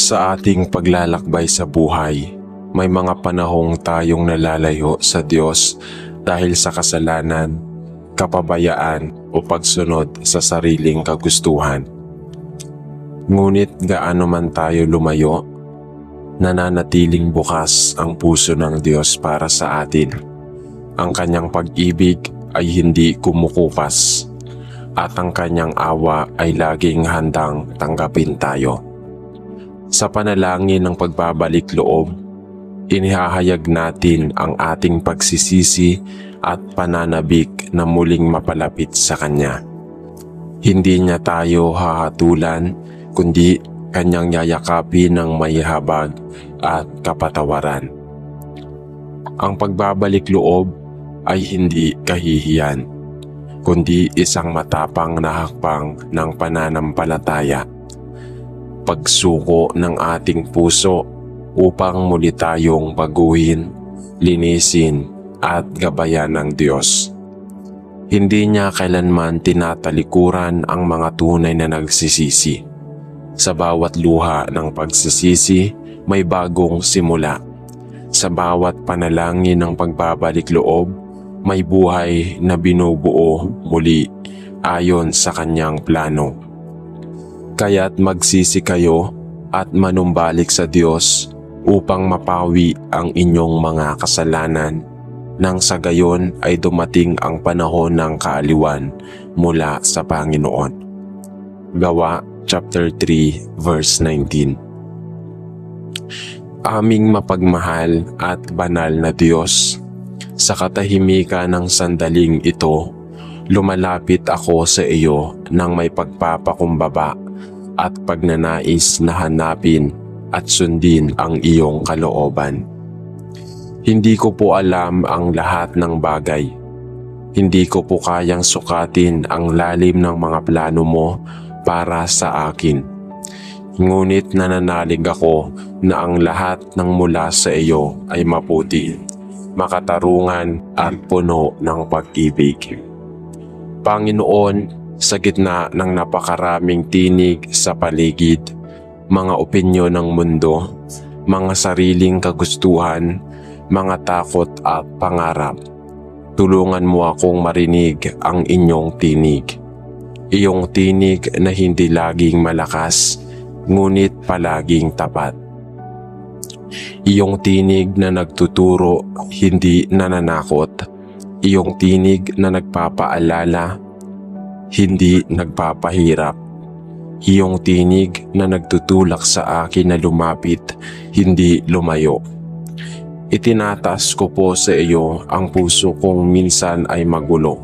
Sa ating paglalakbay sa buhay, may mga panahong tayong nalalayo sa Diyos dahil sa kasalanan, kapabayaan o pagsunod sa sariling kagustuhan. Ngunit gaano man tayo lumayo, nananatiling bukas ang puso ng Diyos para sa atin. Ang kanyang pag-ibig ay hindi kumukupas at ang kanyang awa ay laging handang tanggapin tayo. Sa panalangin ng pagbabalik loob, inihahayag natin ang ating pagsisisi at pananabik na muling mapalapit sa Kanya. Hindi niya tayo hahatulan, kundi Kanyang yayakapin ng may habag at kapatawaran. Ang pagbabalik loob ay hindi kahihiyan, kundi isang matapang na hakbang ng pananampalataya. Pagsuko ng ating puso upang muli tayong baguhin, linisin at gabayan ng Diyos. Hindi niya kailanman tinatalikuran ang mga tunay na nagsisisi. Sa bawat luha ng pagsisisi, may bagong simula. Sa bawat panalangin ng pagbabalik loob, may buhay na binubuo muli ayon sa kanyang plano. Kaya't magsisi kayo at manumbalik sa Diyos upang mapawi ang inyong mga kasalanan, nang sa gayon ay dumating ang panahon ng kaaliwan mula sa Panginoon. Gawa chapter 3 verse 19. Aming mapagmahal at banal na Diyos, sa katahimikan ng sandaling ito, lumalapit ako sa iyo nang may pagpapakumbaba at pagnanais na hanapin at sundin ang iyong kalooban. Hindi ko po alam ang lahat ng bagay. Hindi ko po kayang sukatin ang lalim ng mga plano mo para sa akin. Ngunit nananalig ako na ang lahat ng mula sa iyo ay maputi, makatarungan at puno ng pag-ibig. Panginoon, sa gitna ng napakaraming tinig sa paligid, mga opinyon ng mundo, mga sariling kagustuhan, mga takot at pangarap, tulungan mo akong marinig ang inyong tinig. Iyong tinig na hindi laging malakas, ngunit palaging tapat. Iyong tinig na nagtuturo, hindi nananakot. Iyong tinig na nagpapaalala, hindi nagpapahirap. Iyong tinig na nagtutulak sa akin na lumapit, hindi lumayo. Itinatas ko po sa iyo ang puso kong minsan ay magulo,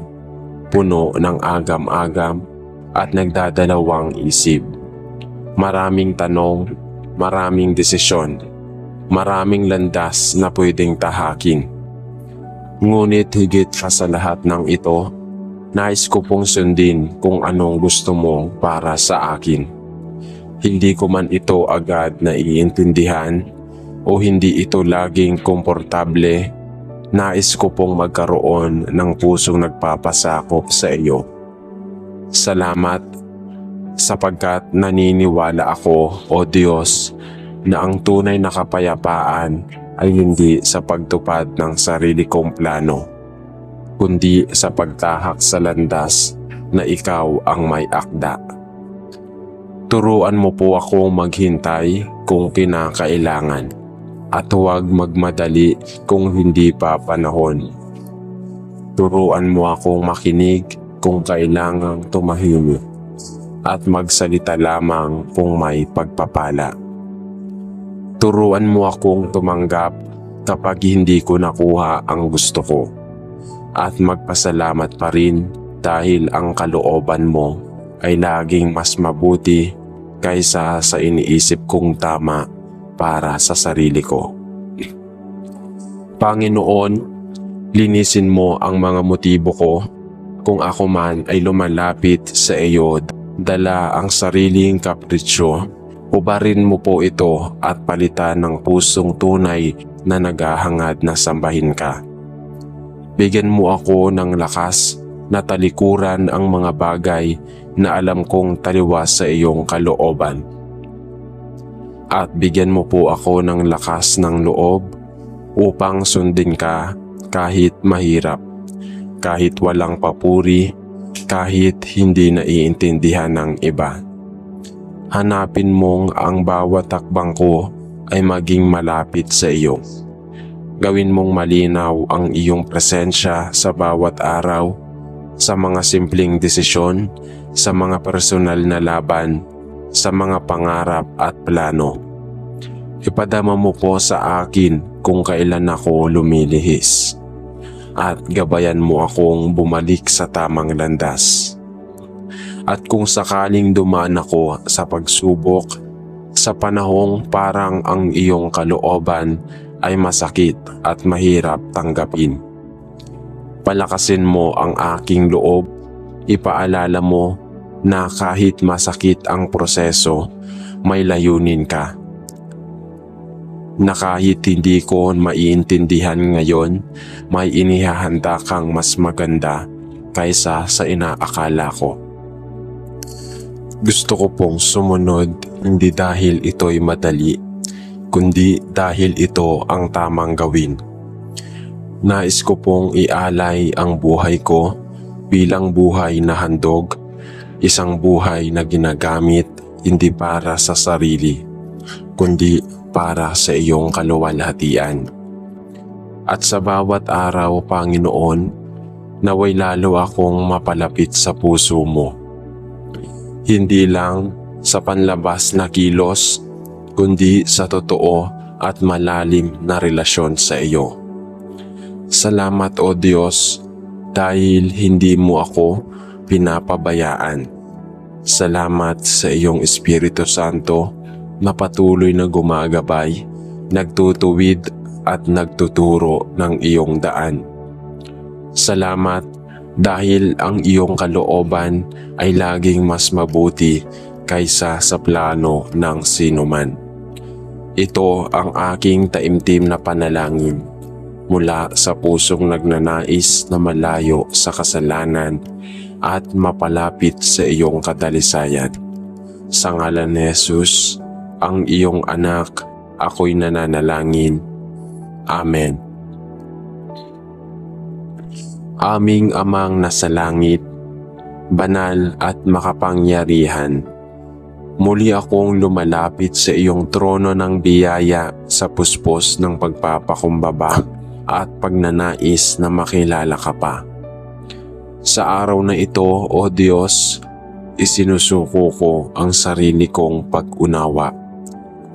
puno ng agam-agam at nagdadalawang isip. Maraming tanong, maraming desisyon, maraming landas na pwedeng tahakin. Ngunit higit pa sa lahat ng ito, nais ko pong sundin kung anong gusto mo para sa akin. Hindi ko man ito agad na iintindihan o hindi ito laging komportable, nais ko pong magkaroon ng pusong nagpapasakop sa iyo. Salamat sapagkat naniniwala ako, O Diyos, na ang tunay na kapayapaan ay hindi sa pagtupad ng sarili kong plano, kundi sa pagtahak sa landas na ikaw ang may akda. Turuan mo po akong maghintay kung kinakailangan at huwag magmadali kung hindi pa panahon. Turuan mo akong makinig kung kailangang tumahimik at magsalita lamang kung may pagpapala. Turuan mo akong tumanggap kapag hindi ko nakuha ang gusto ko at magpasalamat pa rin dahil ang kalooban mo ay laging mas mabuti kaysa sa iniisip kong tama para sa sarili ko. Panginoon, linisin mo ang mga motibo ko. Kung ako man ay lumalapit sa iyo, dala ang sariling kapritsyo, hubarin mo po ito at palitan ng pusong tunay na naghahangad na sambahin ka. Bigyan mo ako ng lakas na talikuran ang mga bagay na alam kong taliwas sa iyong kalooban. at bigyan mo po ako ng lakas ng loob upang sundin ka kahit mahirap, kahit walang papuri, kahit hindi naiintindihan ng iba. Hanapin mong ang bawat takbang ko ay maging malapit sa iyo. Gawin mong malinaw ang iyong presensya sa bawat araw, sa mga simpleng desisyon, sa mga personal na laban, sa mga pangarap at plano. Ipadama mo po sa akin kung kailan ako lumilihis, at gabayan mo akong bumalik sa tamang landas. At kung sakaling dumaan ako sa pagsubok, sa panahong parang ang iyong kalooban ay masakit at mahirap tanggapin, palakasin mo ang aking loob. Ipaalala mo na kahit masakit ang proseso, may layunin ka. Na kahit hindi ko maiintindihan ngayon, may inihahanda kang mas maganda kaysa sa inaakala ko. Gusto ko pong sumunod, hindi dahil ito'y madali, kundi dahil ito ang tamang gawin. Nais ko pong ialay ang buhay ko bilang buhay na handog, isang buhay na ginagamit hindi para sa sarili, kundi para sa iyong kaluwalhatian. At sa bawat araw, Panginoon, naway lalo akong mapalapit sa puso mo. Hindi lang sa panlabas na kilos, kundi sa totoo at malalim na relasyon sa iyo. Salamat, O Diyos, dahil hindi mo ako pinapabayaan. Salamat sa iyong Espiritu Santo na patuloy na gumagabay, nagtutuwid at nagtuturo ng iyong daan. Salamat dahil ang iyong kalooban ay laging mas mabuti kaysa sa plano ng sinuman. Ito ang aking taimtim na panalangin mula sa pusong nagnanais na malayo sa kasalanan at mapalapit sa iyong kadalisayan. Sa ngalan ni Jesus, ang iyong anak, ako'y nananalangin. Amen. Aming Amang nasa langit, banal at makapangyarihan, muli akong lumalapit sa iyong trono ng biyaya sa puspos ng pagpapakumbaba at pagnanais na makilala ka pa. Sa araw na ito, O Diyos, isinusuko ko ang sarili kong pag-unawa,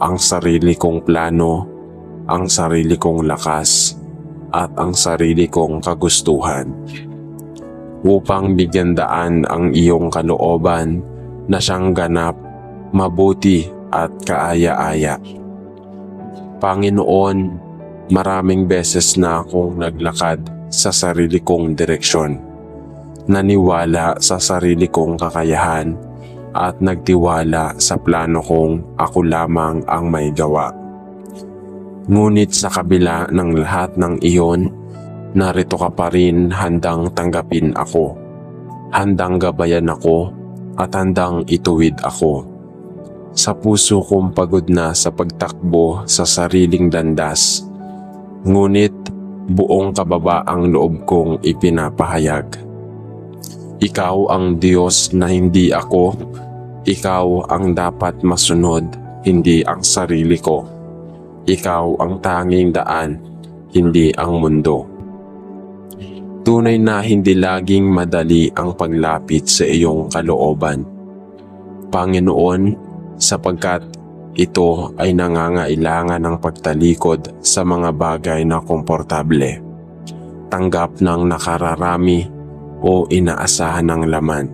ang sarili kong plano, ang sarili kong lakas, at ang sarili kong kagustuhan, upang bigyan daan ang iyong kalooban na siyang ganap, mabuti at kaaya-aya. Panginoon, maraming beses na akong naglakad sa sarili kong direksyon, naniwala sa sarili kong kakayahan at nagtiwala sa plano kong ako lamang ang may gawa. Ngunit sa kabila ng lahat ng iyon, narito ka pa rin handang tanggapin ako, handang gabayan ako at handang ituwid ako. Sa puso kong pagod na sa pagtakbo sa sariling landas, ngunit buong kababaang loob kong ipinapahayag. Ikaw ang Diyos na hindi ako, ikaw ang dapat masunod, hindi ang sarili ko. Ikaw ang tanging daan, hindi ang mundo. Tunay na hindi laging madali ang paglapit sa iyong kalooban, Panginoon, sapagkat ito ay nangangailangan ng pagtalikod sa mga bagay na komportable, tanggap ng nakararami o inaasahan ng laman.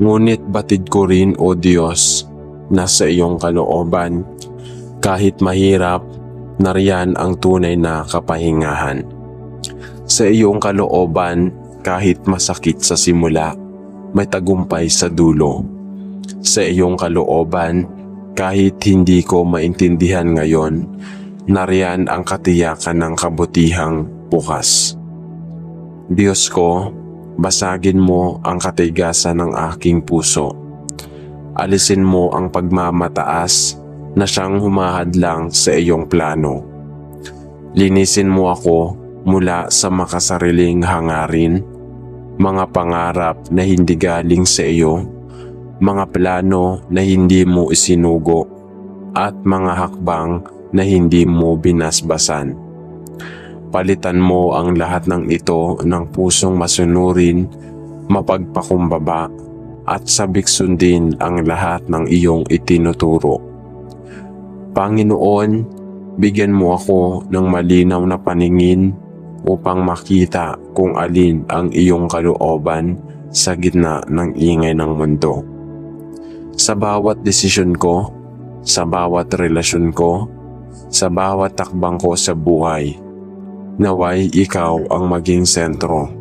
Ngunit batid ko rin, O Diyos, na sa iyong kalooban, kahit mahirap, nariyan ang tunay na kapahingahan. Sa iyong kalooban, kahit masakit sa simula, may tagumpay sa dulo. Sa iyong kalooban, kahit hindi ko maintindihan ngayon, nariyan ang katiyakan ng kabutihang bukas. Diyos ko, basagin mo ang katigasan ng aking puso. Alisin mo ang pagmamataas na siyang humahadlang sa iyong plano. Linisin mo ako mula sa makasariling hangarin, mga pangarap na hindi galing sa iyo, mga plano na hindi mo isinugo, at mga hakbang na hindi mo binasbasan. Palitan mo ang lahat ng ito ng pusong masunurin, mapagpakumbaba, at sabik sundin ang lahat ng iyong itinuturo. Panginoon, bigyan mo ako ng malinaw na paningin upang makita kung alin ang iyong kalooban sa gitna ng ingay ng mundo. Sa bawat desisyon ko, sa bawat relasyon ko, sa bawat takbang ko sa buhay, naway ikaw ang maging sentro.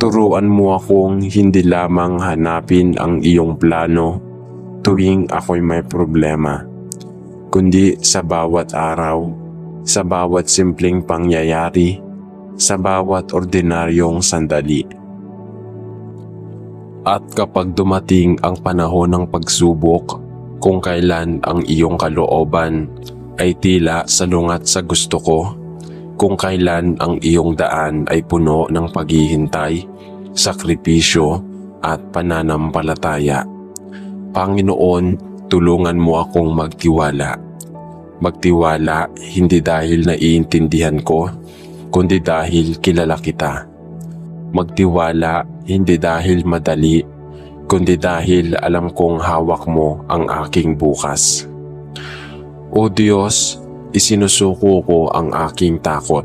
Turuan mo akong hindi lamang hanapin ang iyong plano tuwing ako'y may problema, kundi sa bawat araw, sa bawat simpleng pangyayari, sa bawat ordinaryong sandali. At kapag dumating ang panahon ng pagsubok, kung kailan ang iyong kalooban ay tila salungat sa gusto ko, kung kailan ang iyong daan ay puno ng paghihintay, sakripisyo at pananampalataya, Panginoon, tulungan mo akong magtiwala. Magtiwala hindi dahil naiintindihan ko, kundi dahil kilala kita. Magtiwala hindi dahil madali, kundi dahil alam kong hawak mo ang aking bukas. O Diyos, isinusuko ko ang aking takot.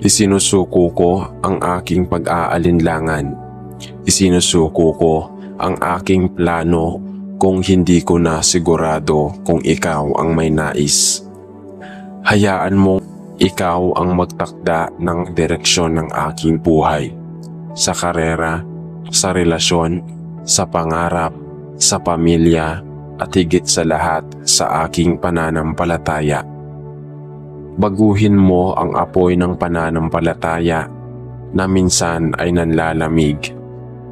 Isinusuko ko ang aking pag-aalinlangan. Isinusuko ko ang aking plano kung hindi ko na sigurado kung ikaw ang may nais. Hayaan mong ikaw ang magtakda ng direksyon ng aking buhay. Sa karera, sa relasyon, sa pangarap, sa pamilya, at higit sa lahat sa aking pananampalataya. Baguhin mo ang apoy ng pananampalataya na minsan ay nanlalamig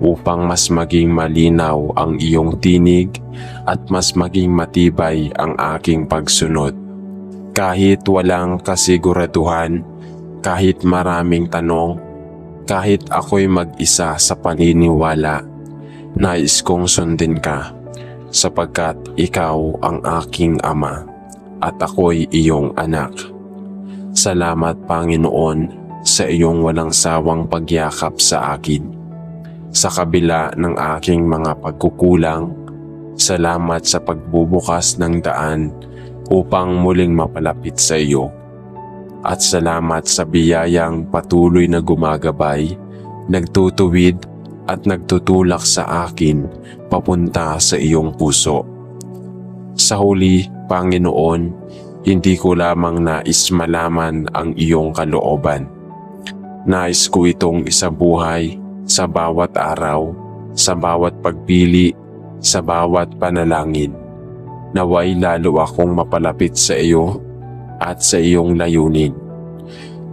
upang mas maging malinaw ang iyong tinig at mas maging matibay ang aking pagsunod. Kahit walang kasiguraduhan, kahit maraming tanong, kahit ako'y mag-isa sa paniniwala, nais kong sundin ka. Sapagkat ikaw ang aking ama at ako'y iyong anak. Salamat Panginoon sa iyong walang sawang pagyakap sa akin. Sa kabila ng aking mga pagkukulang, salamat sa pagbubukas ng daan upang muling mapalapit sa iyo. At salamat sa biyayang patuloy na gumagabay, nagtutuwid at nagtutulak sa akin papunta sa iyong puso. Sa huli, Panginoon, hindi ko lamang nais malaman ang iyong kalooban. Nais ko itong isabuhay sa bawat araw, sa bawat pagpili, sa bawat panalangin. Naway lalo akong mapalapit sa iyo at sa iyong layunin.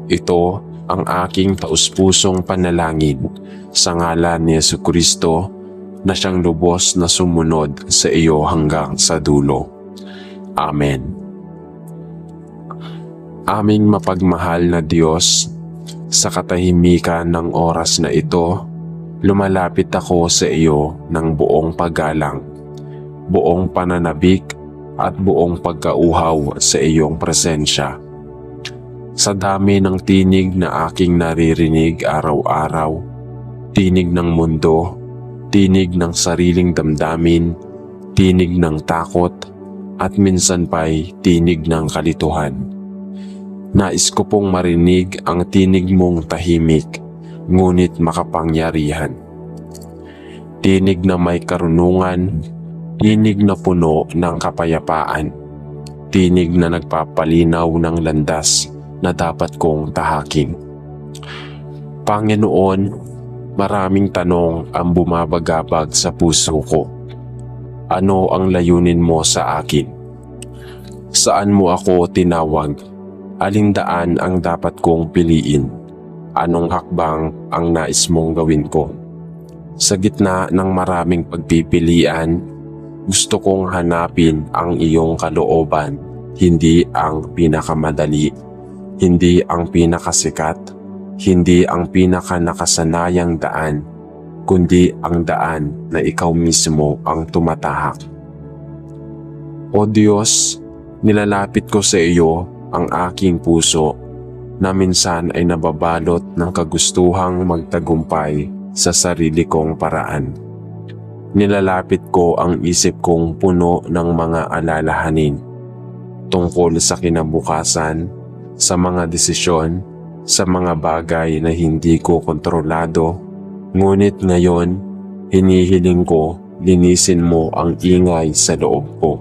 Ito ang aking taus-pusong panalangin sa ngalan ni Jesucristo na siyang lubos na sumunod sa iyo hanggang sa dulo. Amen. Aming mapagmahal na Diyos, sa katahimikan ng oras na ito, lumalapit ako sa iyo ng buong paggalang, buong pananabik at buong pagkauhaw sa iyong presensya. Sa dami ng tinig na aking naririnig araw-araw, tinig ng mundo, tinig ng sariling damdamin, tinig ng takot, at minsan pa'y tinig ng kalituhan. Nais ko pong marinig ang tinig mong tahimik, ngunit makapangyarihan. Tinig na may karunungan, tinig na puno ng kapayapaan, tinig na nagpapalinaw ng landas na dapat kong tahaking. Panginoon, maraming tanong ang bumabagabag sa puso ko. Ano ang layunin mo sa akin? Saan mo ako tinawag? Aling daan ang dapat kong piliin? Anong hakbang ang nais mong gawin ko? Sa gitna ng maraming pagpipilian, Gusto kong hanapin ang iyong kalooban, hindi ang pinakamadali, hindi ang pinakasikat, hindi ang pinakanakasanayang daan, kundi ang daan na ikaw mismo ang tumatahak. O Diyos, nilalapit ko sa iyo ang aking puso na minsan ay nababalot ng kagustuhang magtagumpay sa sarili kong paraan. Nilalapit ko ang isip kong puno ng mga alalahanin tungkol sa kinabukasan, sa mga desisyon, sa mga bagay na hindi ko kontrolado. Ngunit ngayon, hinihiling ko linisin mo ang ingay sa loob ko.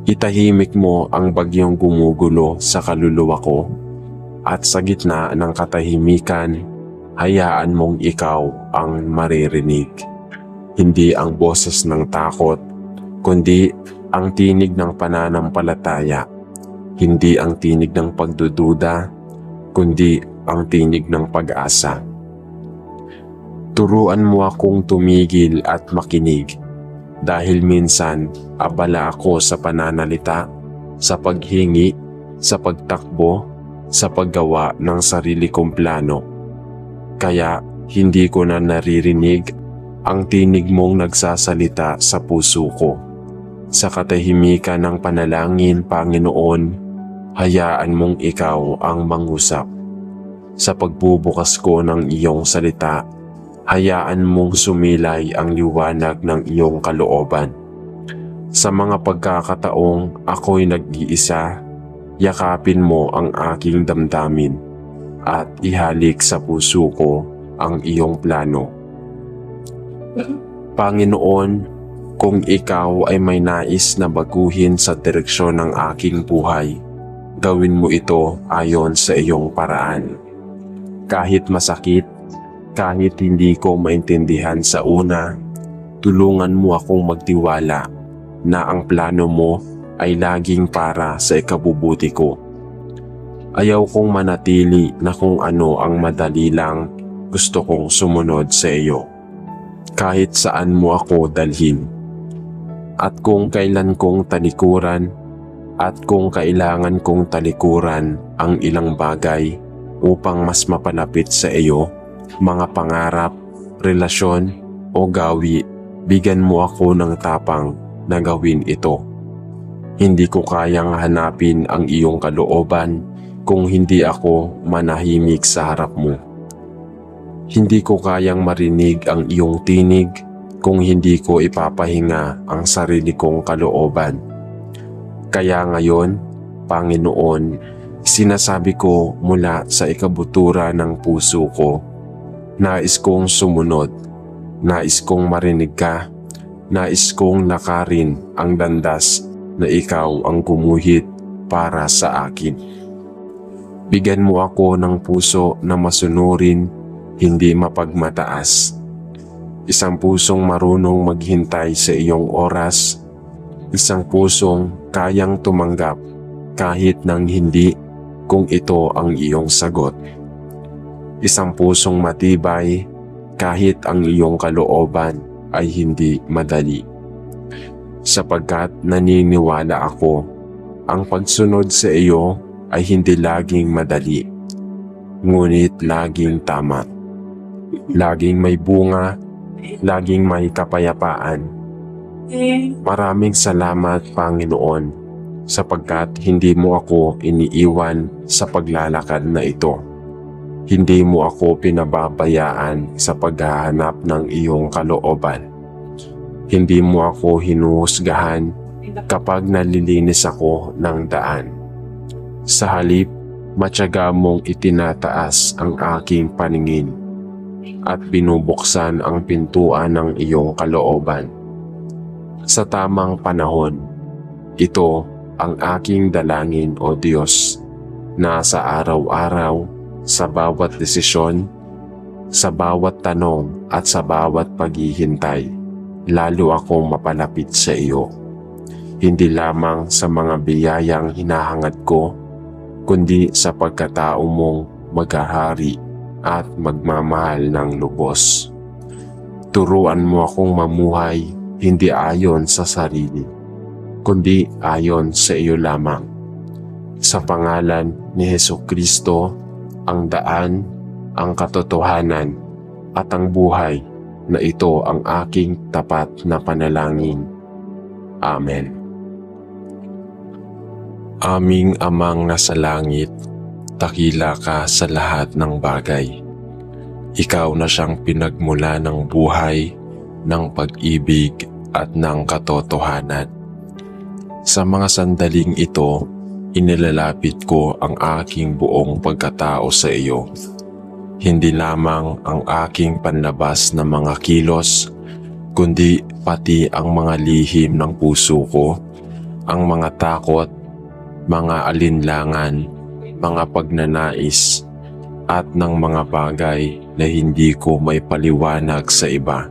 Itahimik mo ang bagyong gumugulo sa kaluluwa ko at sa gitna ng katahimikan, hayaan mong ikaw ang maririnig. Hindi ang boses ng takot, kundi ang tinig ng pananampalataya. Hindi ang tinig ng pagdududa, kundi ang tinig ng pag-asa. Turuan mo akong tumigil at makinig dahil minsan abala ako sa pananalita, sa paghingi, sa pagtakbo, sa paggawa ng sarili kong plano. Kaya hindi ko na naririnig ang tinig mong nagsasalita sa puso ko. Sa katahimikan ng panalangin, Panginoon, hayaan mong ikaw ang mangusap. Sa pagbubukas ko ng iyong salita, hayaan mong sumilay ang liwanag ng iyong kalooban. Sa mga pagkakataong ako'y nag-iisa, yakapin mo ang aking damdamin at ihalik sa puso ko ang iyong plano. Panginoon, kung ikaw ay may nais na baguhin sa direksyon ng aking buhay, gawin mo ito ayon sa iyong paraan. Kahit masakit, kahit hindi ko maintindihan sa una, tulungan mo akong magtiwala na ang plano mo ay laging para sa ikabubuti ko. Ayaw kong manatili na kung ano ang madali lang, gusto kong sumunod sa iyo. Kahit saan mo ako dalhin. At kung kailan kong talikuran, at kung kailangan kong talikuran ang ilang bagay upang mas mapalapit sa iyo, mga pangarap, relasyon o gawi, bigyan mo ako ng tapang na gawin ito. Hindi ko kayang hanapin ang iyong kalooban kung hindi ako manahimik sa harap mo. Hindi ko kayang marinig ang iyong tinig kung hindi ko ipapahinga ang sarili kong kalooban. Kaya ngayon, Panginoon, sinasabi ko mula sa ikabutura ng puso ko, nais kong sumunod, nais kong marinig ka, nais kong lakarin ang landas na ikaw ang gumuhit para sa akin. Bigyan mo ako ng puso na masunurin, hindi mapagmataas. Isang pusong marunong maghintay sa iyong oras. Isang pusong kayang tumanggap kahit nang hindi kung ito ang iyong sagot. Isang pusong matibay kahit ang iyong kalooban ay hindi madali. Sapagkat naniniwala ako, ang pagsunod sa iyo ay hindi laging madali, ngunit laging tama. Laging may bunga, laging may kapayapaan. Maraming salamat, Panginoon, sapagkat hindi mo ako iniiwan sa paglalakad na ito. Hindi mo ako pinababayaan sa paghahanap ng iyong kalooban. Hindi mo ako hinuhusgahan kapag nalilinis ako ng daan. Sa halip, matyaga mong itinataas ang aking paningin at binubuksan ang pintuan ng iyong kalooban. Sa tamang panahon, ito ang aking dalangin, O Diyos, na sa araw-araw, sa bawat desisyon, sa bawat tanong at sa bawat paghihintay, lalo akong mapalapit sa iyo. Hindi lamang sa mga biyayang hinahangad ko, kundi sa pagkatao mong maghahari at magmamahal ng lubos. Turuan mo akong mamuhay hindi ayon sa sarili, kundi ayon sa iyo lamang. Sa pangalan ni Hesukristo, ang daan, ang katotohanan, at ang buhay, na ito ang aking tapat na panalangin. Amen. Aming Amang nasa langit, dakila ka sa lahat ng bagay. Ikaw na siyang pinagmula ng buhay, ng pag-ibig at ng katotohanan. Sa mga sandaling ito, inilalapit ko ang aking buong pagkatao sa iyo. Hindi lamang ang aking panlabas na mga kilos, kundi pati ang mga lihim ng puso ko, ang mga takot, mga alinlangan, mga pagnanais, at ng mga bagay na hindi ko may paliwanag sa iba.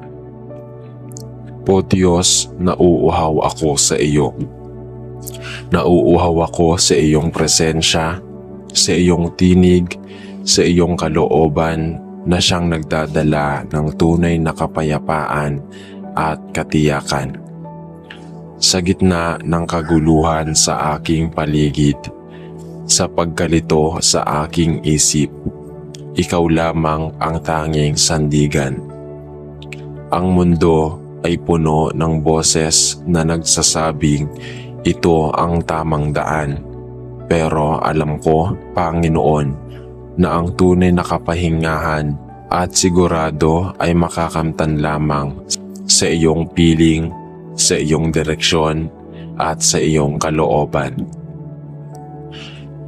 O Diyos, nauuhaw ako sa iyo. Nauuhaw ako sa iyong presensya, sa iyong tinig, sa iyong kalooban na siyang nagdadala ng tunay na kapayapaan at katiyakan. Sa gitna ng kaguluhan sa aking paligid, sa pagkalito sa aking isip, ikaw lamang ang tanging sandigan. Ang mundo ay puno ng boses na nagsasabing ito ang tamang daan. Pero alam ko, Panginoon, na ang tunay na kapahingahan at sigurado ay makakamtan lamang sa iyong piling, sa iyong direksyon, at sa iyong kalooban.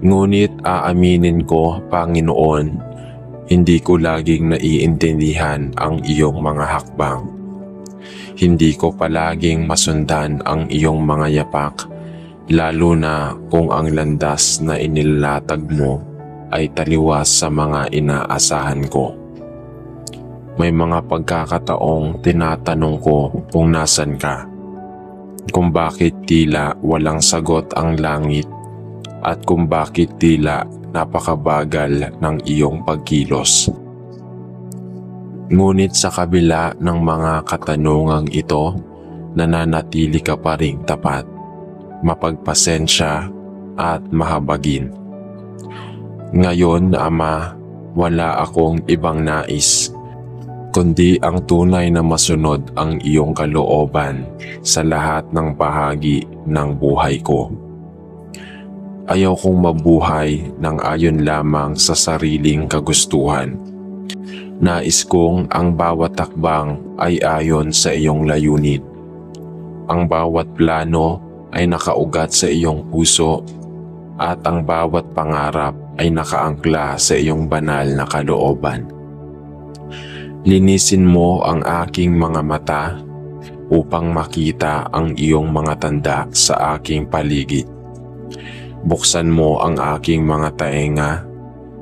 Ngunit aaminin ko, Panginoon, hindi ko laging naiintindihan ang iyong mga hakbang. Hindi ko palaging masundan ang iyong mga yapak, lalo na kung ang landas na inilatag mo ay taliwas sa mga inaasahan ko. May mga pagkakataong tinatanong ko kung nasan ka, kung bakit tila walang sagot ang langit, at kung bakit tila napakabagal ng iyong pagkilos. Ngunit sa kabila ng mga katanungang ito, nananatili ka pa ring tapat, mapagpasensya at mahabagin. Ngayon, Ama, wala akong ibang nais, kundi ang tunay na masunod ang iyong kalooban sa lahat ng bahagi ng buhay ko. Ayaw kong mabuhay ng ayon lamang sa sariling kagustuhan. Nais kong ang bawat takbang ay ayon sa iyong layunin. Ang bawat plano ay nakaugat sa iyong puso, at ang bawat pangarap ay nakaangkla sa iyong banal na kalooban. Linisin mo ang aking mga mata upang makita ang iyong mga tanda sa aking paligid. Buksan mo ang aking mga taenga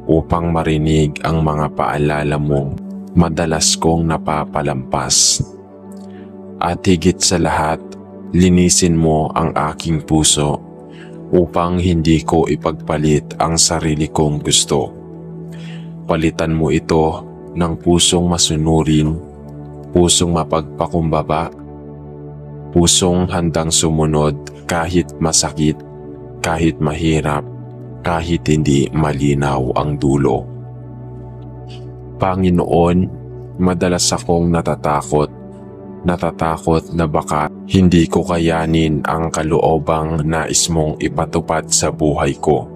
upang marinig ang mga paalala mong madalas kong napapalampas. At higit sa lahat, linisin mo ang aking puso upang hindi ko ipagpalit ang sarili kong gusto. Palitan mo ito ng pusong masunurin, pusong mapagpakumbaba, pusong handang sumunod kahit masakit, kahit mahirap, kahit hindi malinaw ang dulo. Panginoon, madalas akong natatakot na baka hindi ko kayanin ang kaloobang nais mong ipatupad sa buhay ko.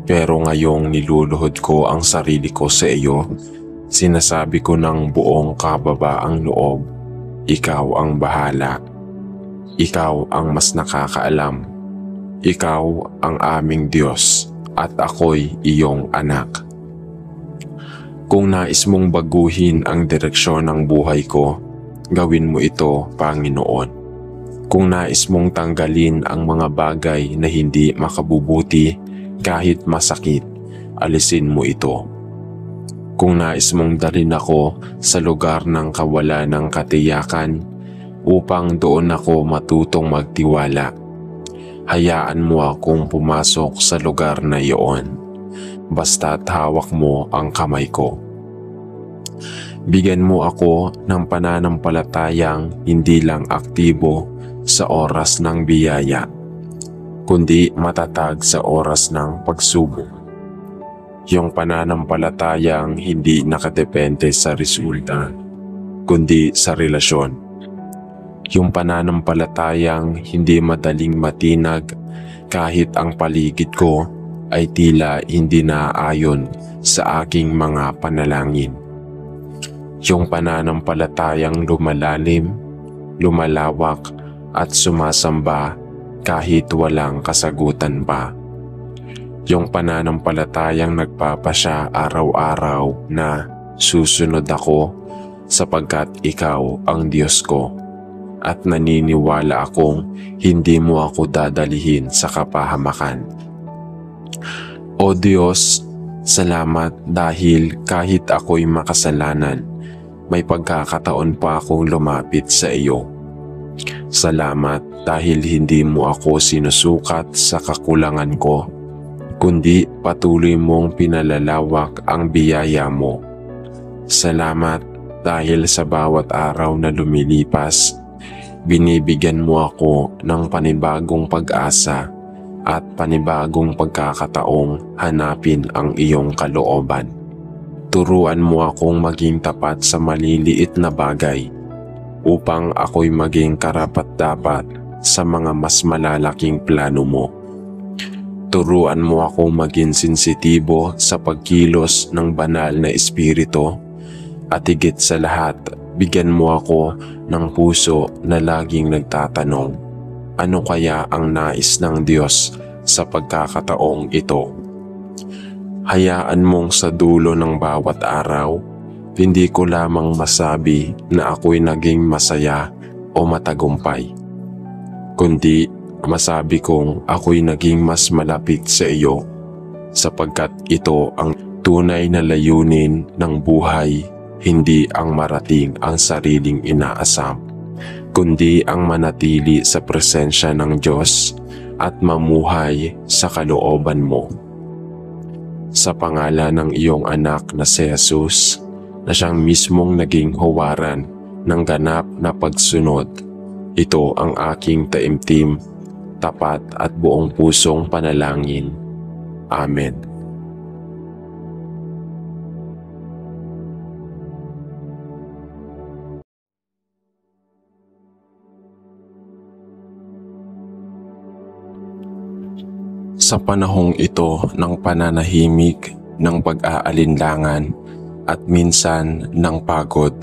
Pero ngayong niluluhod ko ang sarili ko sa iyo, sinasabi ko ng buong kababaang loob, ikaw ang bahala. Ikaw ang mas nakakaalam. Ikaw ang aming Diyos at ako'y iyong anak. Kung nais mong baguhin ang direksyon ng buhay ko, gawin mo ito, Panginoon. Kung nais mong tanggalin ang mga bagay na hindi makabubuti kahit masakit, alisin mo ito. Kung nais mong dalhin ako sa lugar ng kawalan ng katiyakan upang doon ako matutong magtiwala, hayaan mo akong pumasok sa lugar na iyon, basta't hawak mo ang kamay ko. Bigyan mo ako ng pananampalatayang hindi lang aktibo sa oras ng biyaya, kundi matatag sa oras ng pagsubok. Yung pananampalatayang hindi nakadepende sa resulta, kundi sa relasyon. Yung pananampalatayang hindi madaling matinag kahit ang paligid ko ay tila hindi naaayon sa aking mga panalangin. Yung pananampalatayang lumalalim, lumalawak at sumasamba kahit walang kasagutan pa. Yung pananampalatayang nagpapasya araw-araw na susunod ako sapagkat ikaw ang Diyos ko at naniniwala akong hindi mo ako dadalihin sa kapahamakan. O Diyos, salamat dahil kahit ako'y makasalanan, may pagkakataon pa akong lumapit sa iyo. Salamat dahil hindi mo ako sinusukat sa kakulangan ko, kundi patuloy mong pinalalawak ang biyaya mo. Salamat dahil sa bawat araw na lumilipas, binibigyan mo ako ng panibagong pag-asa at panibagong pagkakataong hanapin ang iyong kalooban. Turuan mo akong maging tapat sa maliliit na bagay upang ako'y maging karapat-dapat sa mga mas malalaking plano mo. Turuan mo akong maging sensitibo sa pagkilos ng banal na espiritu at higit sa lahat, bigyan mo ako ng puso na laging nagtatanong, ano kaya ang nais ng Diyos sa pagkakataong ito? Hayaan mong sa dulo ng bawat araw, hindi ko lamang masabi na ako'y naging masaya o matagumpay, kundi masabi kong ako'y naging mas malapit sa iyo sapagkat ito ang tunay na layunin ng buhay. Hindi ang marating ang sariling inaasam, kundi ang manatili sa presensya ng Diyos at mamuhay sa kalooban mo. Sa pangalan ng iyong anak na si Jesus, na siyang mismong naging huwaran ng ganap na pagsunod, ito ang aking taimtim, tapat at buong pusong panalangin. Amen. Sa panahong ito ng pananahimik, ng pag-aalinlangan at minsan ng pagod,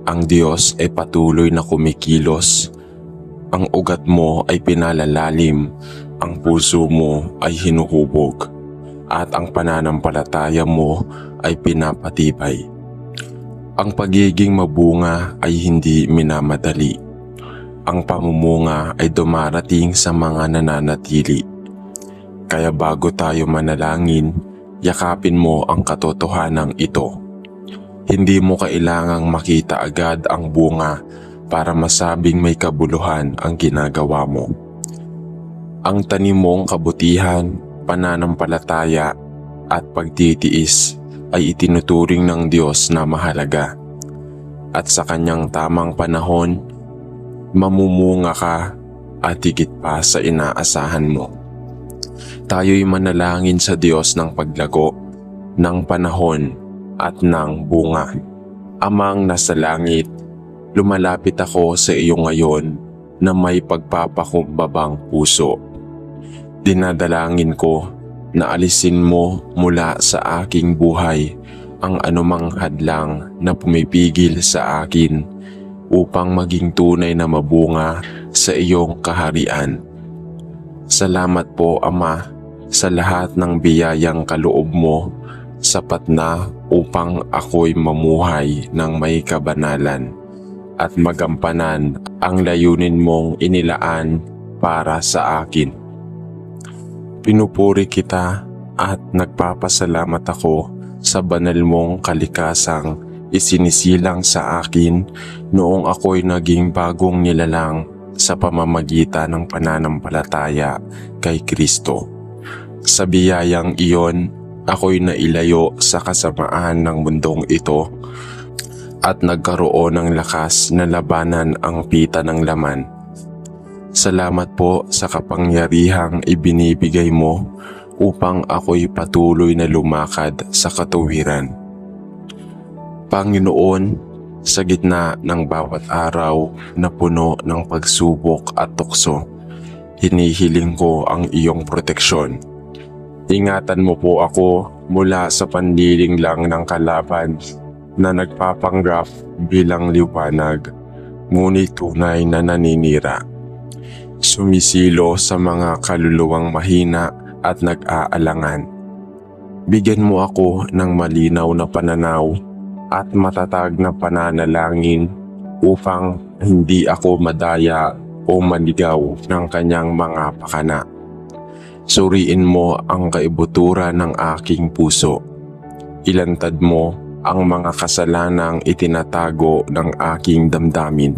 ang Diyos ay patuloy na kumikilos. Ang ugat mo ay pinalalalim, ang puso mo ay hinuhubog, at ang pananampalataya mo ay pinapatibay. Ang pagiging mabunga ay hindi minamadali. Ang pamumunga ay dumarating sa mga nananatili. Kaya bago tayo manalangin, yakapin mo ang katotohanan ito. Hindi mo kailangang makita agad ang bunga para masabing may kabuluhan ang ginagawa mo. Ang tanim mong kabutihan, pananampalataya at pagtitiis ay itinuturing ng Diyos na mahalaga. At sa kanyang tamang panahon, mamumunga ka at higit pa sa inaasahan mo. Tayo'y manalangin sa Diyos ng paglago, ng panahon at ng bunga. Amang nasa langit, lumalapit ako sa iyo ngayon na may pagpapakumbabang puso. Dinadalangin ko na alisin mo mula sa aking buhay ang anumang hadlang na pumipigil sa akin upang maging tunay na mabunga sa iyong kaharian. Salamat po, Ama, sa lahat ng biyayang kaloob mo, sapat na upang ako'y mamuhay ng may kabanalan at magampanan ang layunin mong inilaan para sa akin. Pinupuri kita at nagpapasalamat ako sa banal mong kalikasang isinisilang sa akin noong ako'y naging bagong nilalang sa pamamagitan ng pananampalataya kay Kristo. Sa biyayang iyon, ako'y nailayo sa kasamaan ng mundong ito at nagkaroon ng lakas na labanan ang pita ng laman. Salamat po sa kapangyarihang ibinibigay mo upang ako'y patuloy na lumakad sa katuwiran. Panginoon, sa gitna ng bawat araw na puno ng pagsubok at tukso, hinihiling ko ang iyong proteksyon. Ingatan mo po ako mula sa panliling lang ng kalaban na nagpapanggap bilang liwanag, ngunit tunay na naninira. Sumisilo sa mga kaluluwang mahina at nag-aalangan. Bigyan mo ako ng malinaw na pananaw at matatag na pananalangin upang hindi ako madaya o maligaw ng kanyang mga pakana. Suriin mo ang kaibuturan ng aking puso. Ilantad mo ang mga kasalanang itinatago ng aking damdamin.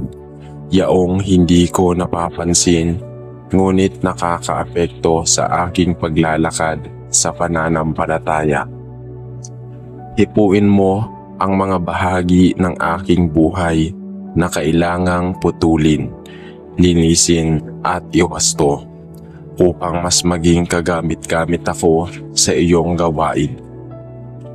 Yaong hindi ko napapansin, ngunit nakakaapekto sa aking paglalakad sa pananampalataya. Hipuin mo ang mga bahagi ng aking buhay na kailangang putulin, linisin at iwasto upang mas maging kagamit-gamit ako sa iyong gawain.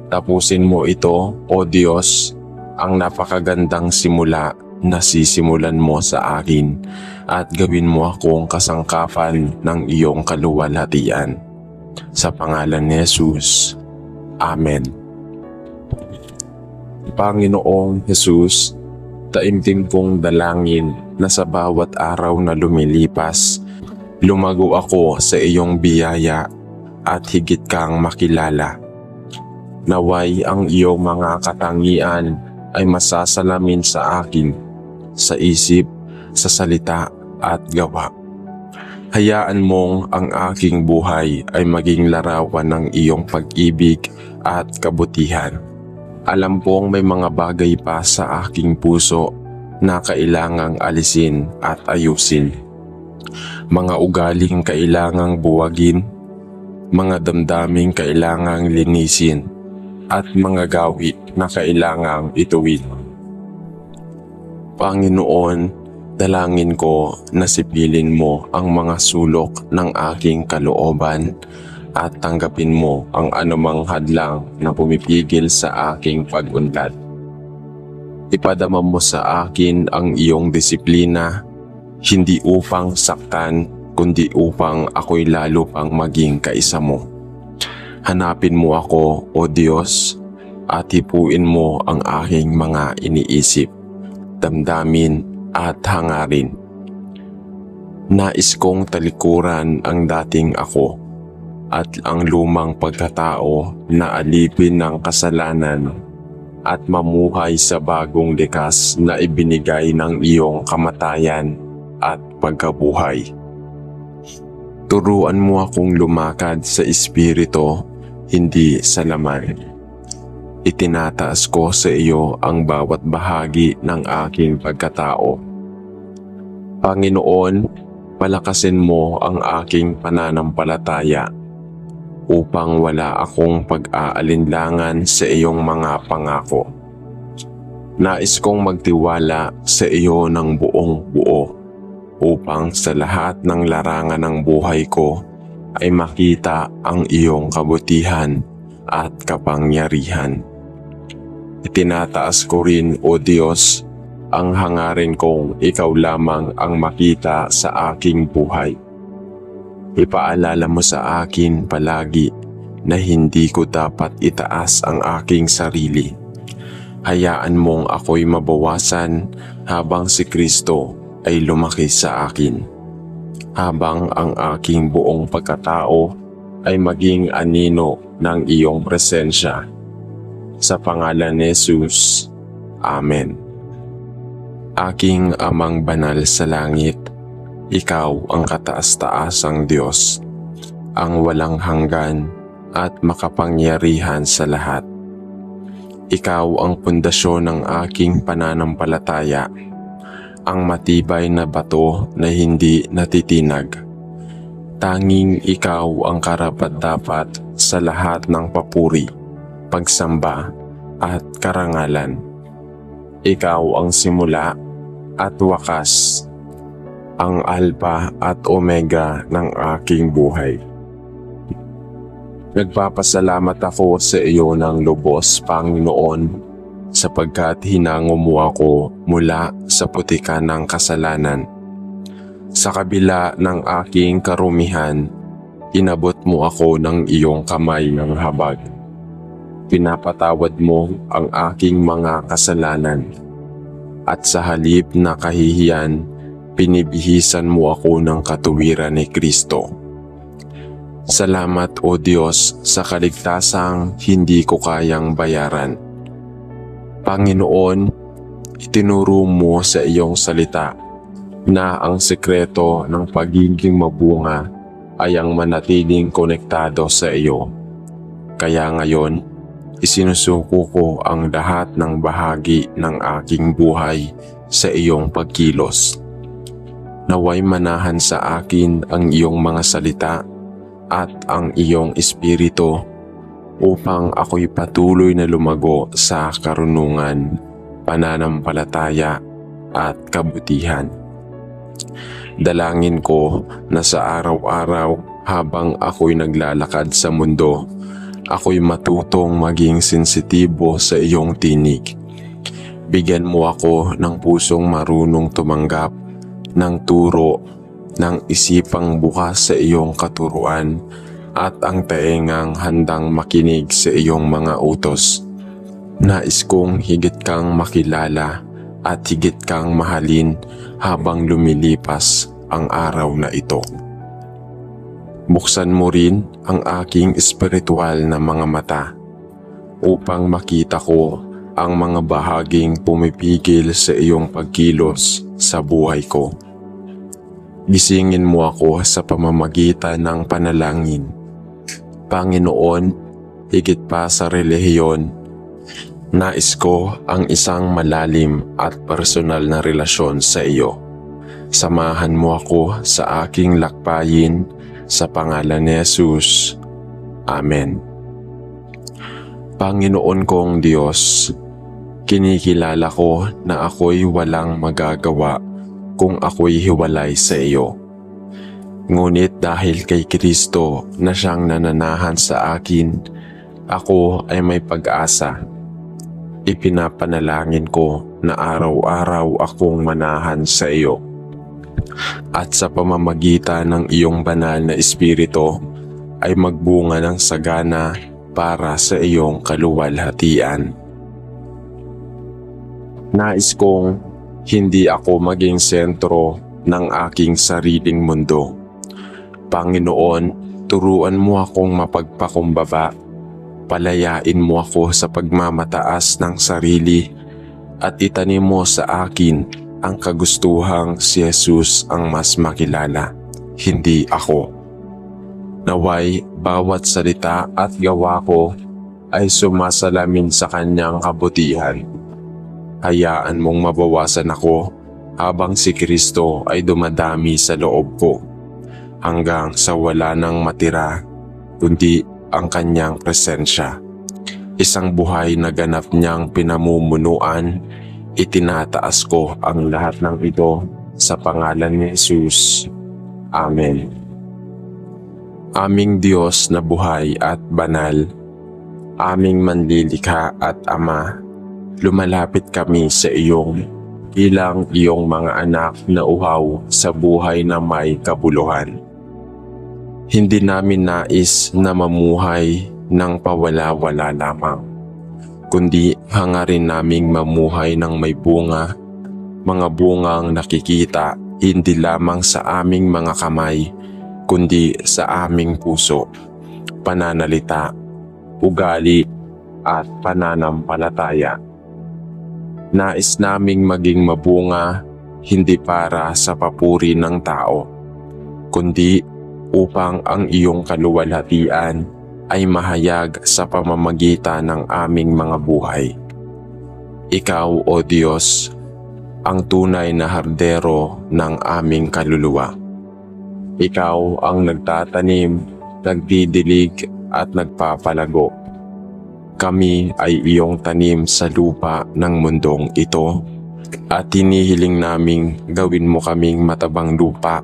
Tapusin mo ito, O Diyos, ang napakagandang simula na sisimulan mo sa akin at gawin mo akong kasangkapan ng iyong kaluwalhatian. Sa pangalan ni Jesus. Amen. Panginoong Jesus, taimtim kong dalangin na sa bawat araw na lumilipas, lumago ako sa iyong biyaya at higit kang makilala. Naway ang iyong mga katangian ay masasalamin sa akin, sa isip, sa salita at gawa. Hayaan mong ang aking buhay ay maging larawan ng iyong pag-ibig at kabutihan. Alam kong may mga bagay pa sa aking puso na kailangang alisin at ayusin. Mga ugaling kailangang buwagin, mga damdaming kailangang linisin, at mga gawi na kailangang ituwid. Panginoon, dalangin ko na sipilin mo ang mga sulok ng aking kalooban at tanggapin mo ang anumang hadlang na pumipigil sa aking pag-unlad. Ipadama mo sa akin ang iyong disiplina, hindi upang saktan, kundi upang ako'y lalo pang maging kaisa mo. Hanapin mo ako, O Diyos, at hipuin mo ang aking mga iniisip, damdamin at hangarin. Nais kong talikuran ang dating ako at ang lumang pagkatao na alipin ng kasalanan at mamuhay sa bagong likas na ibinigay ng iyong kamatayan at pagkabuhay. Turuan mo akong lumakad sa espiritu, hindi sa laman. Itinataas ko sa iyo ang bawat bahagi ng aking pagkatao. Panginoon, palakasin mo ang aking pananampalataya upang wala akong pag-aalinlangan sa iyong mga pangako. Nais kong magtiwala sa iyo ng buong buo upang sa lahat ng larangan ng buhay ko ay makita ang iyong kabutihan at kapangyarihan. Itinataas ko rin, O Diyos, ang hangarin kong ikaw lamang ang makita sa aking buhay. Ipaalala mo sa akin palagi na hindi ko dapat itaas ang aking sarili. Hayaan mong ako'y mabawasan habang si Kristo ay lumaki sa akin, habang ang aking buong pagkatao ay maging anino ng iyong presensya. Sa pangalan ni Jesus. Amen. Aking Amang banal sa langit, ikaw ang kataas-taasang Diyos, ang walang hanggan at makapangyarihan sa lahat. Ikaw ang pundasyon ng aking pananampalataya, ang matibay na bato na hindi natitinag. Tanging ikaw ang karapat-dapat sa lahat ng papuri, pagsamba at karangalan. Ikaw ang simula at wakas, ang Alpha at Omega ng aking buhay. Nagpapasalamat ako sa iyo ng lubos, Panginoon, sapagkat hinango mo ako mula sa putikan ng kasalanan. Sa kabila ng aking karumihan, inabot mo ako ng iyong kamay ng habag. Pinapatawad mo ang aking mga kasalanan. At sa halip na kahihiyan, pinibihisan mo ako ng katuwiran ni Kristo. Salamat, O Diyos, sa kaligtasang hindi ko kayang bayaran. Panginoon, itinuro mo sa iyong salita na ang sekreto ng pagiging mabunga ay ang manatiling konektado sa iyo. Kaya ngayon, isinusuko ko ang lahat ng bahagi ng aking buhay sa iyong pagkilos. Naway manahan sa akin ang iyong mga salita at ang iyong espiritu upang ako'y patuloy na lumago sa karunungan, pananampalataya at kabutihan. Dalangin ko na sa araw-araw habang ako'y naglalakad sa mundo, ako'y matutong maging sensitibo sa iyong tinig. Bigyan mo ako ng pusong marunong tumanggap ng turo, ng isipang bukas sa iyong katuruan, at ang taengang handang makinig sa iyong mga utos. Nais kong higit kang makilala at higit kang mahalin habang lumilipas ang araw na ito. Buksan mo rin ang aking espiritual na mga mata upang makita ko ang mga bahaging pumipigil sa iyong pagkilos sa buhay ko. Gisingin mo ako sa pamamagitan ng panalangin. Panginoon, higit pa sa relihiyon, nais ko ang isang malalim at personal na relasyon sa iyo. Samahan mo ako sa aking lakbayin sa pangalan ni Jesus. Amen. Panginoon kong Diyos, kinikilala ko na ako'y walang magagawa kung ako'y hiwalay sa iyo. Ngunit dahil kay Kristo na siyang nananahan sa akin, ako ay may pag-asa. Ipinapanalangin ko na araw-araw akong manahan sa iyo. At sa pamamagitan ng iyong banal na espiritu ay magbunga ng sagana para sa iyong kaluwalhatian. Nais kong hindi ako maging sentro ng aking sariling mundo. Panginoon, turuan mo akong mapagpakumbaba, palayain mo ako sa pagmamataas ng sarili at itanim mo sa akin ang kagustuhang si Jesus ang mas makilala, hindi ako. Naway bawat salita at gawa ko ay sumasalamin sa kanyang kabutihan. Hayaan mong mabawasan ako habang si Kristo ay dumadami sa loob ko, hanggang sa wala nang matira kundi ang kanyang presensya. Isang buhay na ganap niyang pinamumunuan. Itinataas ko ang lahat ng ito sa pangalan ni Jesus. Amen. Aming Diyos na buhay at banal, aming manlilikha at Ama, lumalapit kami sa iyong bilang iyong mga anak na uhaw sa buhay na may kabuluhan. Hindi namin nais na mamuhay ng pawala-wala lamang, kundi hangarin naming mamuhay ng may bunga, mga bungang nakikita hindi lamang sa aming mga kamay, kundi sa aming puso, pananalita, ugali at pananampalataya. Nais naming maging mabunga hindi para sa papuri ng tao, kundi upang ang iyong kaluwalhatian ay mahayag sa pamamagitan ng aming mga buhay. Ikaw, O Diyos, ang tunay na hardero ng aming kaluluwa. Ikaw ang nagtatanim, nagdidilig at nagpapalago. Kami ay iyong tanim sa lupa ng mundong ito at hinihiling naming gawin mo kaming matabang lupa,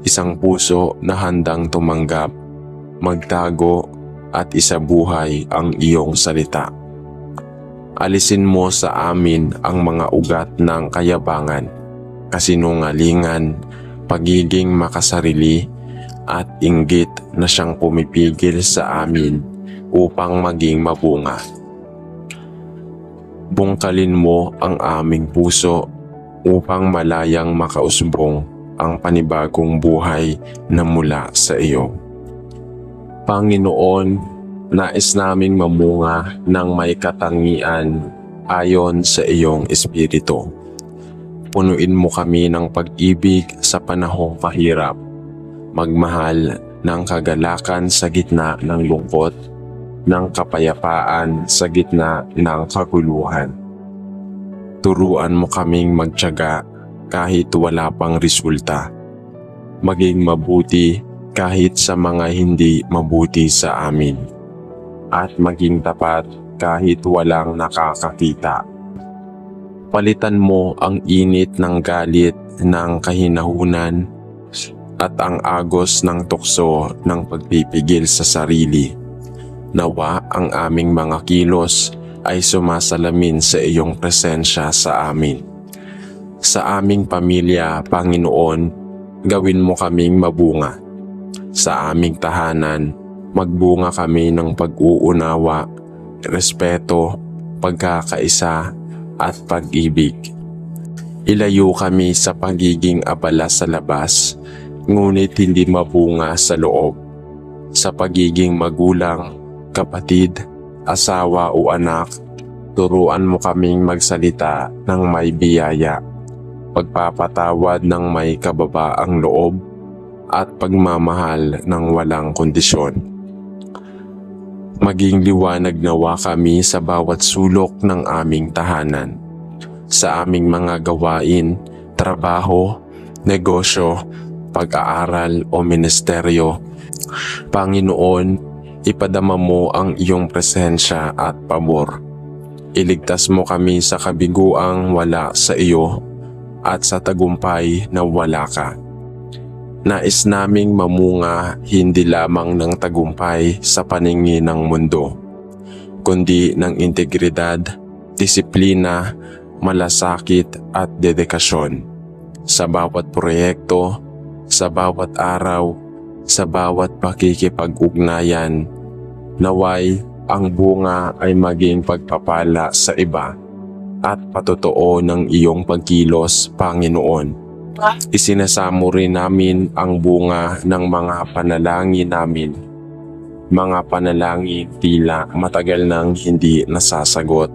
isang puso na handang tumanggap, magtago at isabuhay ang iyong salita. Alisin mo sa amin ang mga ugat ng kayabangan, kasinungalingan, pagiging makasarili at inggit na siyang pumipigil sa amin upang maging mabunga. Bungkalin mo ang aming puso upang malayang makausbong ang panibagong buhay na mula sa iyo. Panginoon, nais naming mamunga ng may katangian ayon sa iyong Espiritu. Punuin mo kami ng pag-ibig sa panahong pahirap, magmahal ng kagalakan sa gitna ng lungkot, ng kapayapaan sa gitna ng kaguluhan. Turuan mo kaming magtiyaga kahit wala pang resulta, maging mabuti kahit sa mga hindi mabuti sa amin, at maging tapat kahit walang nakakakita. Palitan mo ang init ng galit ng kahinahunan at ang agos ng tukso ng pagpipigil sa sarili. Nawa ang aming mga kilos ay sumasalamin sa iyong presensya sa amin. Sa aming pamilya, Panginoon, gawin mo kaming mabunga. Sa aming tahanan, magbunga kami ng pag-uunawa, respeto, pagkakaisa at pag-ibig. Ilayo kami sa pagiging abala sa labas, ngunit hindi mabunga sa loob. Sa pagiging magulang, kapatid, asawa o anak, turuan mo kaming magsalita ng may biyaya, pagpapatawad ng may kababaang loob, at pagmamahal ng walang kondisyon. Maging liwanag nawa kami sa bawat sulok ng aming tahanan, sa aming mga gawain, trabaho, negosyo, pag-aaral o ministeryo. Panginoon, ipadama mo ang iyong presensya at pabor. Iligtas mo kami sa kabiguang wala sa iyo at sa tagumpay na wala ka. Nais naming mamunga hindi lamang ng tagumpay sa paningin ng mundo, kundi ng integridad, disiplina, malasakit at dedikasyon. Sa bawat proyekto, sa bawat araw, sa bawat pakikipag-ugnayan, naway ang bunga ay maging pagpapala sa iba at patotoo ng iyong pagkilos, Panginoon. Isinasamo rin namin ang bunga ng mga panalangin namin, mga panalangin tila matagal nang hindi nasasagot.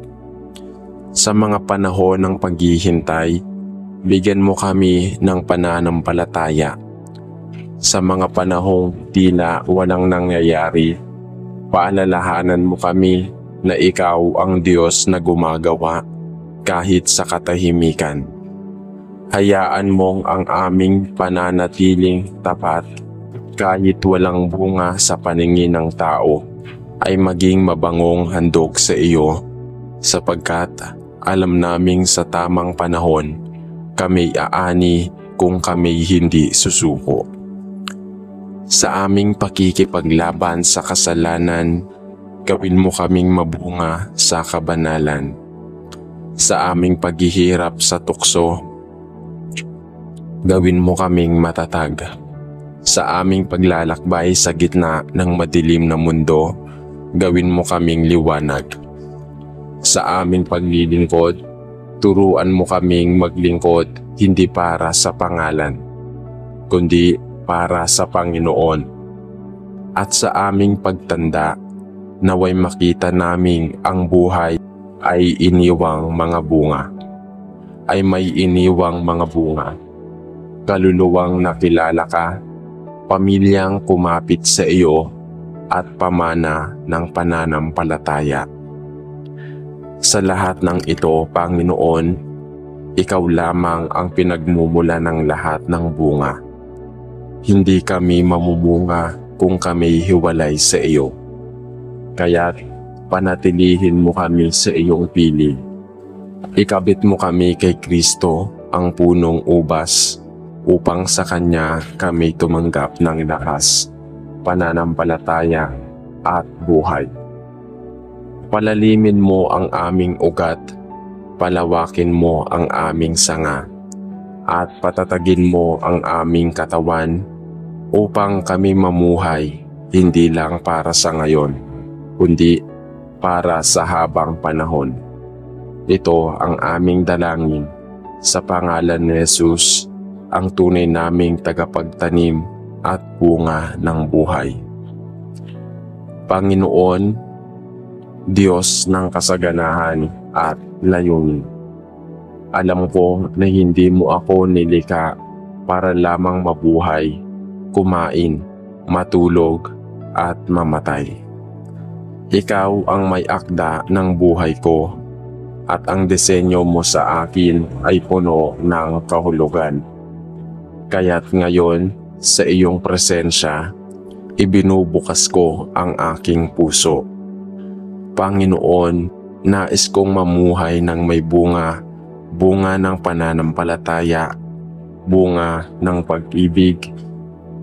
Sa mga panahon ng paghihintay, bigyan mo kami ng pananampalataya. Sa mga panahong tila walang nangyayari, paalalahanan mo kami na ikaw ang Diyos na gumagawa kahit sa katahimikan. Hayaan mong ang aming pananatiling tapat kahit walang bunga sa paningin ng tao ay maging mabangong handog sa iyo, sapagkat alam naming sa tamang panahon kami aani kung kami hindi susuko. Sa aming pakikipaglaban sa kasalanan, gawin mo kaming mabunga sa kabanalan. Sa aming paghihirap sa tukso, gawin mo kaming matatag. Sa aming paglalakbay sa gitna ng madilim na mundo, gawin mo kaming liwanag. Sa aming paglilingkod, turuan mo kaming maglingkod hindi para sa pangalan, kundi para sa Panginoon. At sa aming pagtanda, naway makita naming ang buhay ay iniwang mga bunga, ay may iniwang mga bunga, kaluluwang nakilala ka, pamilyang kumapit sa iyo, at pamana ng pananampalataya. Sa lahat ng ito, Panginoon, ikaw lamang ang pinagmumula ng lahat ng bunga. Hindi kami mamumunga kung kami hiwalay sa iyo. Kaya't panatilihin mo kami sa iyong piling. Ikabit mo kami kay Kristo, ang punong ubas, upang sa Kanya kami tumanggap ng lakas, pananampalataya at buhay. Palalimin mo ang aming ugat, palawakin mo ang aming sanga, at patatagin mo ang aming katawan upang kami mamuhay hindi lang para sa ngayon, kundi para sa habang panahon. Ito ang aming dalangin sa pangalan ni Jesus, ang tunay naming tagapagtanim at bunga ng buhay. Panginoon, Diyos ng kasaganahan at layunin, alam ko na hindi mo ako nilikha para lamang mabuhay, kumain, matulog at mamatay. Ikaw ang may akda ng buhay ko at ang disenyo mo sa akin ay puno ng kahulugan. Kaya't ngayon sa iyong presensya, ibinubukas ko ang aking puso. Panginoon, nais kong mamuhay ng may bunga, bunga ng pananampalataya, bunga ng pag-ibig,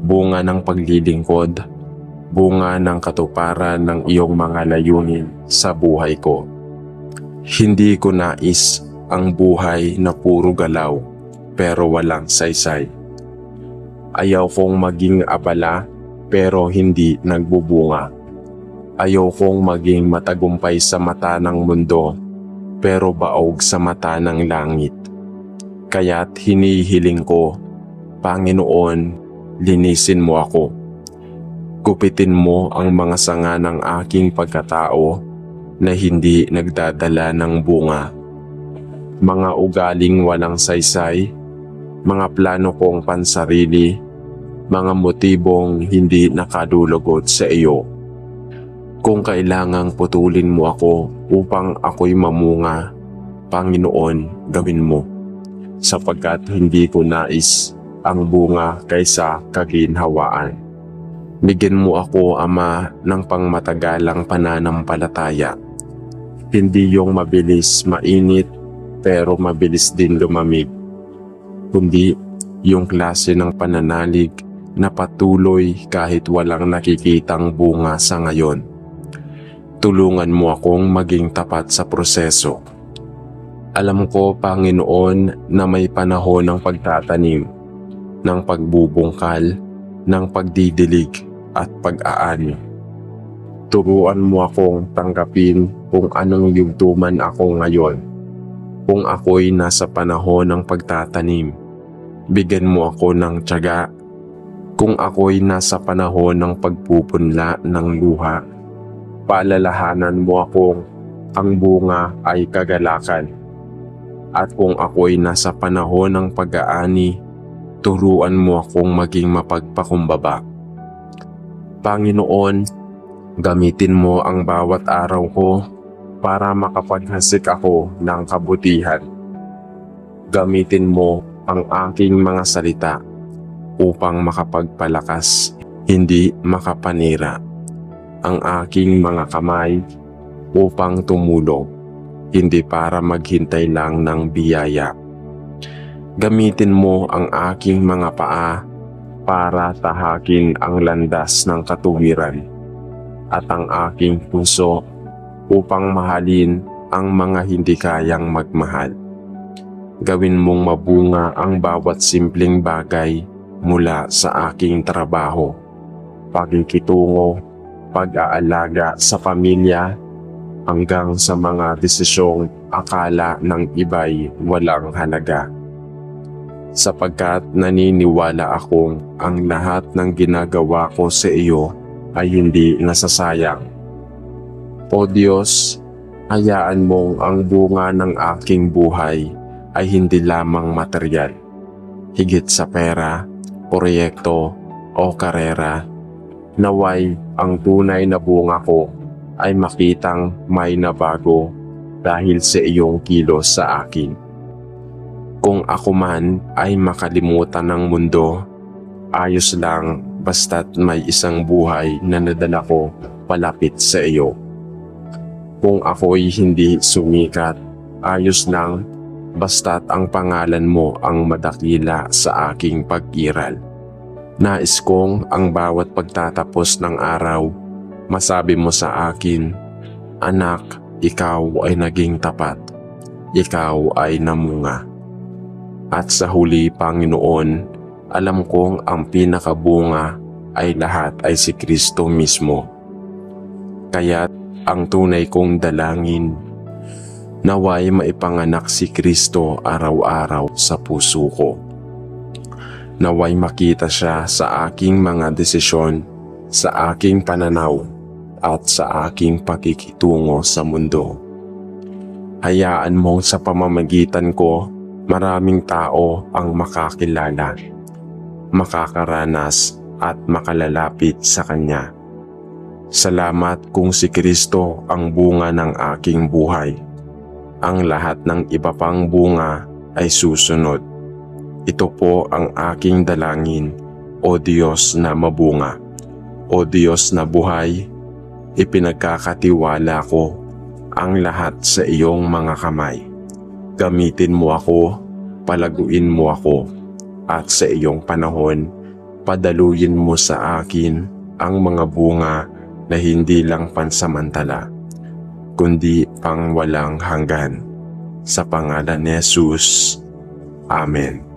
bunga ng paglilingkod, bunga ng katuparan ng iyong mga layunin sa buhay ko. Hindi ko nais ang buhay na puro galaw pero walang saysay. Ayaw kong maging abala pero hindi nagbubunga. Ayaw kong maging matagumpay sa mata ng mundo pero baog sa mata ng langit. Kaya't hinihiling ko, Panginoon, linisin mo ako. Gupitin mo ang mga sanga ng aking pagkatao na hindi nagdadala ng bunga. Mga ugaling walang saysay, mga plano kong pansarili, mga motibong hindi nakadulugod sa iyo. Kung kailangang putulin mo ako upang ako'y mamunga, Panginoon, gawin mo, sapagkat hindi ko nais ang bunga kaysa kaginhawaan. Bigyan mo ako, Ama, ng pangmatagalang pananampalataya. Hindi yung mabilis mainit pero mabilis din lumamig, kundi yung klase ng pananalig na patuloy kahit walang nakikitang bunga sa ngayon. Tulungan mo akong maging tapat sa proseso. Alam ko, Panginoon, na may panahon ng pagtatanim, ng pagbubungkal, ng pagdidilig at pag-aani. Turuan mo akong tanggapin kung anong yugtuman ako ngayon. Kung ako'y nasa panahon ng pagtatanim, bigyan mo ako ng tiyaga. Kung ako'y nasa panahon ng pagpupunla ng luha, paalalahanan mo akong ang bunga ay kagalakan. At kung ako'y nasa panahon ng pag-aani, turuan mo akong maging mapagpakumbaba. Panginoon, gamitin mo ang bawat araw ko para makapaghasik ako ng kabutihan. Gamitin mo ang aking mga salita upang makapagpalakas, hindi makapanira. Ang aking mga kamay upang tumulong, hindi para maghintay lang ng biyaya. Gamitin mo ang aking mga paa para tahakin ang landas ng katuwiran at ang aking puso upang mahalin ang mga hindi kayang magmahal. Gawin mong mabunga ang bawat simpleng bagay mula sa aking trabaho, pakikitungo, pag-aalaga sa pamilya, hanggang sa mga desisyong akala ng iba'y walang halaga. Sapagkat naniniwala akong ang lahat ng ginagawa ko sa iyo ay hindi nasasayang. O Diyos, hayaan mong ang bunga ng aking buhay ay hindi lamang material, higit sa pera, proyekto o karera. Naway ang tunay na bunga ko ay makitang may nabago dahil sa iyong kilos sa akin. Kung ako man ay makalimutan ng mundo, ayos lang basta't may isang buhay na nadala ko palapit sa iyo. Kung ako'y hindi sumikat, ayos lang basta't ang pangalan mo ang madakila sa aking pag-iral. Nais kong ang bawat pagtatapos ng araw, masabi mo sa akin, anak, ikaw ay naging tapat. Ikaw ay namunga. At sa huli, Panginoon, alam kong ang pinakabunga ay lahat ay si Kristo mismo. Kaya't ang tunay kong dalangin, naway maipanganak si Kristo araw-araw sa puso ko. Naway makita siya sa aking mga desisyon, sa aking pananaw, at sa aking pakikitungo sa mundo. Hayaan mong sa pamamagitan ko, maraming tao ang makakilala, makakaranas at makalalapit sa Kanya. Salamat kung si Kristo ang bunga ng aking buhay. Ang lahat ng iba pang bunga ay susunod. Ito po ang aking dalangin, O Diyos na mabunga. O Diyos na buhay, ipinagkakatiwala ko ang lahat sa iyong mga kamay. Gamitin mo ako, palaguin mo ako, at sa iyong panahon, padaluyin mo sa akin ang mga bunga na hindi lang pansamantala, kundi pang walang hanggan. Sa pangalan ni Jesus, Amen.